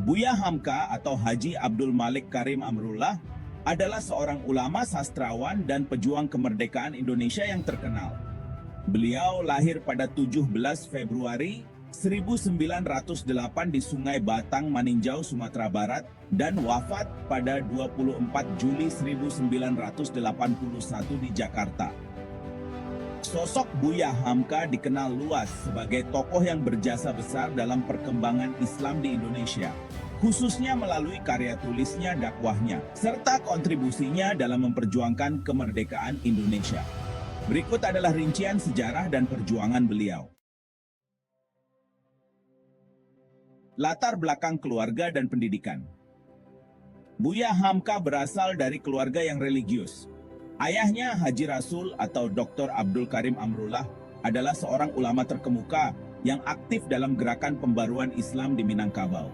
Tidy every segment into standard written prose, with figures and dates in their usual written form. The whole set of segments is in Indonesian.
Buya Hamka atau Haji Abdul Malik Karim Amrullah adalah seorang ulama, sastrawan, dan pejuang kemerdekaan Indonesia yang terkenal. Beliau lahir pada 17 Februari 1908 di Sungai Batang, Maninjau, Sumatera Barat, dan wafat pada 24 Juli 1981 di Jakarta. Sosok Buya Hamka dikenal luas sebagai tokoh yang berjasa besar dalam perkembangan Islam di Indonesia, khususnya melalui karya tulisnya, dakwahnya, serta kontribusinya dalam memperjuangkan kemerdekaan Indonesia. Berikut adalah rincian sejarah dan perjuangan beliau. Latar belakang keluarga dan pendidikan. Buya Hamka berasal dari keluarga yang religius. Ayahnya Haji Rasul atau Dr. Abdul Karim Amrullah adalah seorang ulama terkemuka yang aktif dalam gerakan pembaruan Islam di Minangkabau.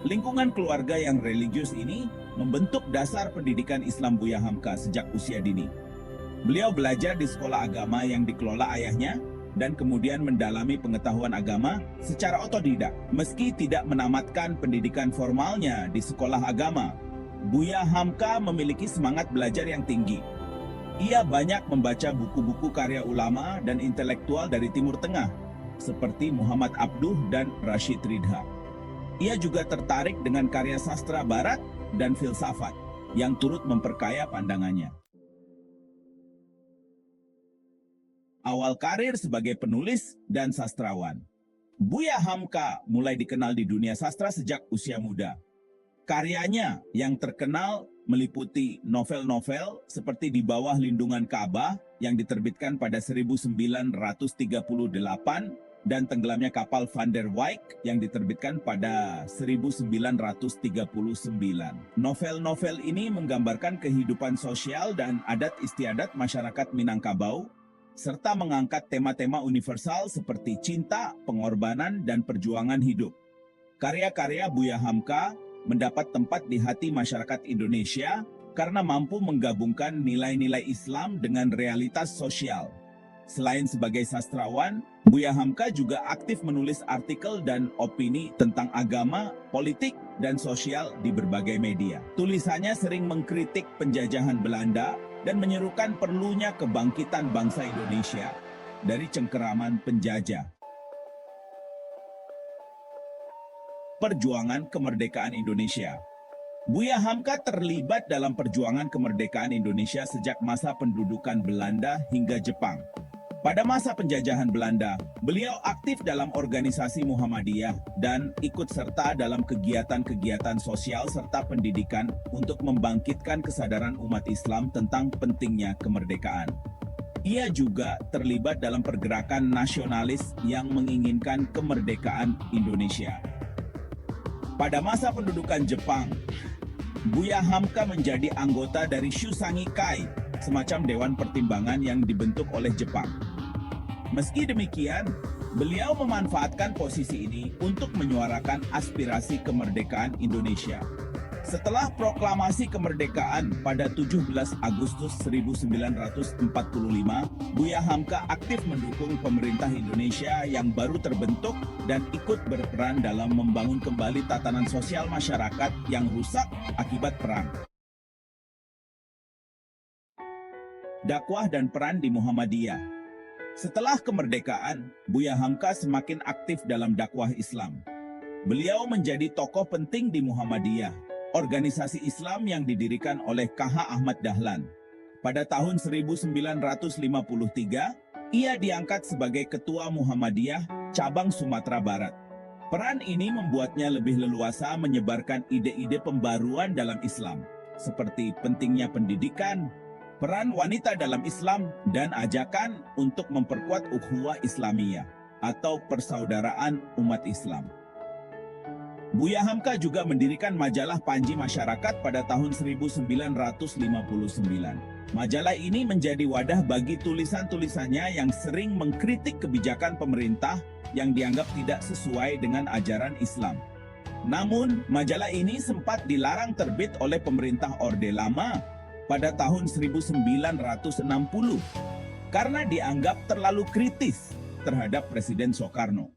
Lingkungan keluarga yang religius ini membentuk dasar pendidikan Islam Buya Hamka sejak usia dini. Beliau belajar di sekolah agama yang dikelola ayahnya dan kemudian mendalami pengetahuan agama secara otodidak. Meski tidak menamatkan pendidikan formalnya di sekolah agama, Buya Hamka memiliki semangat belajar yang tinggi. Ia banyak membaca buku-buku karya ulama dan intelektual dari Timur Tengah, seperti Muhammad Abduh dan Rashid Ridha. Ia juga tertarik dengan karya sastra Barat dan filsafat, yang turut memperkaya pandangannya. Awal karir sebagai penulis dan sastrawan. Buya Hamka mulai dikenal di dunia sastra sejak usia muda. Karyanya yang terkenal meliputi novel-novel seperti Di Bawah Lindungan Ka'bah yang diterbitkan pada 1938 dan Tenggelamnya Kapal Van der Wijk yang diterbitkan pada 1939. Novel-novel ini menggambarkan kehidupan sosial dan adat istiadat masyarakat Minangkabau, serta mengangkat tema-tema universal seperti cinta, pengorbanan, dan perjuangan hidup. Karya-karya Buya Hamka mendapat tempat di hati masyarakat Indonesia karena mampu menggabungkan nilai-nilai Islam dengan realitas sosial. Selain sebagai sastrawan, Buya Hamka juga aktif menulis artikel dan opini tentang agama, politik, dan sosial di berbagai media. Tulisannya sering mengkritik penjajahan Belanda dan menyerukan perlunya kebangkitan bangsa Indonesia dari cengkeraman penjajah. Perjuangan kemerdekaan Indonesia. Buya Hamka terlibat dalam perjuangan kemerdekaan Indonesia sejak masa pendudukan Belanda hingga Jepang. Pada masa penjajahan Belanda, beliau aktif dalam organisasi Muhammadiyah dan ikut serta dalam kegiatan-kegiatan sosial serta pendidikan untuk membangkitkan kesadaran umat Islam tentang pentingnya kemerdekaan. Ia juga terlibat dalam pergerakan nasionalis yang menginginkan kemerdekaan Indonesia. Pada masa pendudukan Jepang, Buya Hamka menjadi anggota dari Shusangi-kai, semacam dewan pertimbangan yang dibentuk oleh Jepang. Meski demikian, beliau memanfaatkan posisi ini untuk menyuarakan aspirasi kemerdekaan Indonesia. Setelah proklamasi kemerdekaan pada 17 Agustus 1945, Buya Hamka aktif mendukung pemerintah Indonesia yang baru terbentuk dan ikut berperan dalam membangun kembali tatanan sosial masyarakat yang rusak akibat perang. Dakwah dan peran di Muhammadiyah. Setelah kemerdekaan, Buya Hamka semakin aktif dalam dakwah Islam. Beliau menjadi tokoh penting di Muhammadiyah, organisasi Islam yang didirikan oleh KH Ahmad Dahlan. Pada tahun 1953, ia diangkat sebagai Ketua Muhammadiyah Cabang Sumatera Barat. Peran ini membuatnya lebih leluasa menyebarkan ide-ide pembaruan dalam Islam, seperti pentingnya pendidikan, peran wanita dalam Islam, dan ajakan untuk memperkuat ukhuwah Islamiyah atau persaudaraan umat Islam. Buya Hamka juga mendirikan majalah Panji Masyarakat pada tahun 1959. Majalah ini menjadi wadah bagi tulisan-tulisannya yang sering mengkritik kebijakan pemerintah yang dianggap tidak sesuai dengan ajaran Islam. Namun, majalah ini sempat dilarang terbit oleh pemerintah Orde Lama pada tahun 1960 karena dianggap terlalu kritis terhadap Presiden Soekarno.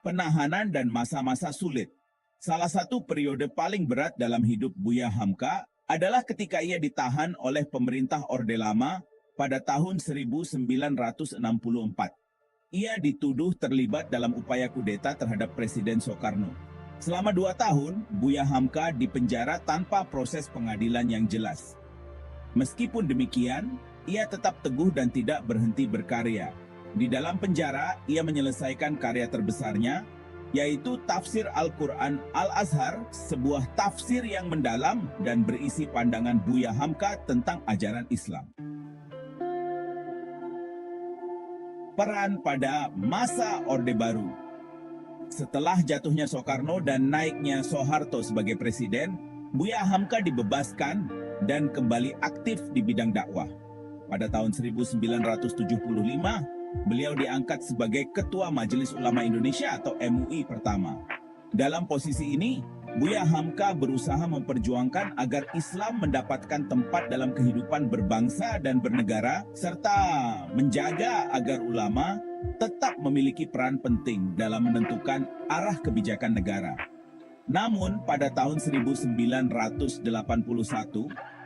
penahanan, dan masa-masa sulit. Salah satu periode paling berat dalam hidup Buya Hamka adalah ketika ia ditahan oleh pemerintah Orde Lama pada tahun 1964. Ia dituduh terlibat dalam upaya kudeta terhadap Presiden Soekarno. Selama 2 tahun, Buya Hamka dipenjara tanpa proses pengadilan yang jelas. Meskipun demikian, ia tetap teguh dan tidak berhenti berkarya. Di dalam penjara, ia menyelesaikan karya terbesarnya, yaitu Tafsir Al-Quran Al-Azhar, sebuah tafsir yang mendalam dan berisi pandangan Buya Hamka tentang ajaran Islam. Peran pada masa Orde Baru. Setelah jatuhnya Soekarno dan naiknya Soeharto sebagai presiden, Buya Hamka dibebaskan dan kembali aktif di bidang dakwah. Pada tahun 1975, beliau diangkat sebagai Ketua Majelis Ulama Indonesia atau MUI pertama. Dalam posisi ini, Buya Hamka berusaha memperjuangkan agar Islam mendapatkan tempat dalam kehidupan berbangsa dan bernegara, serta menjaga agar ulama tetap memiliki peran penting dalam menentukan arah kebijakan negara. Namun, pada tahun 1981,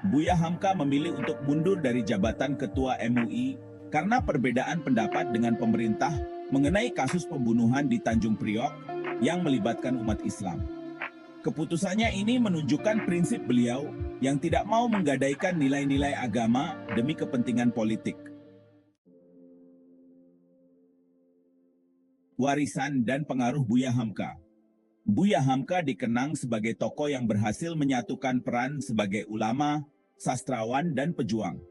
Buya Hamka memilih untuk mundur dari jabatan Ketua MUI karena perbedaan pendapat dengan pemerintah mengenai kasus pembunuhan di Tanjung Priok yang melibatkan umat Islam. Keputusannya ini menunjukkan prinsip beliau yang tidak mau menggadaikan nilai-nilai agama demi kepentingan politik. Warisan dan pengaruh Buya Hamka. Buya Hamka dikenang sebagai tokoh yang berhasil menyatukan peran sebagai ulama, sastrawan, dan pejuang.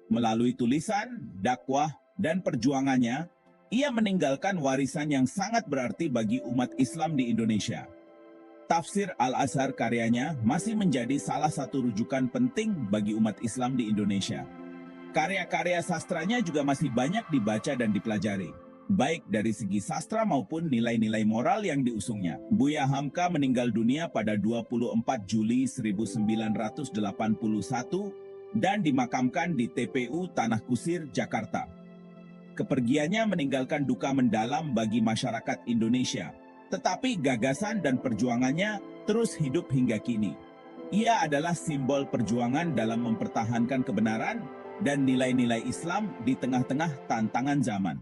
Melalui tulisan, dakwah, dan perjuangannya, ia meninggalkan warisan yang sangat berarti bagi umat Islam di Indonesia. Tafsir Al-Azhar karyanya masih menjadi salah satu rujukan penting bagi umat Islam di Indonesia. Karya-karya sastranya juga masih banyak dibaca dan dipelajari, baik dari segi sastra maupun nilai-nilai moral yang diusungnya. Buya Hamka meninggal dunia pada 24 Juli 1981 dan dimakamkan di TPU Tanah Kusir, Jakarta. Kepergiannya meninggalkan duka mendalam bagi masyarakat Indonesia, tetapi gagasan dan perjuangannya terus hidup hingga kini. Ia adalah simbol perjuangan dalam mempertahankan kebenaran dan nilai-nilai Islam di tengah-tengah tantangan zaman.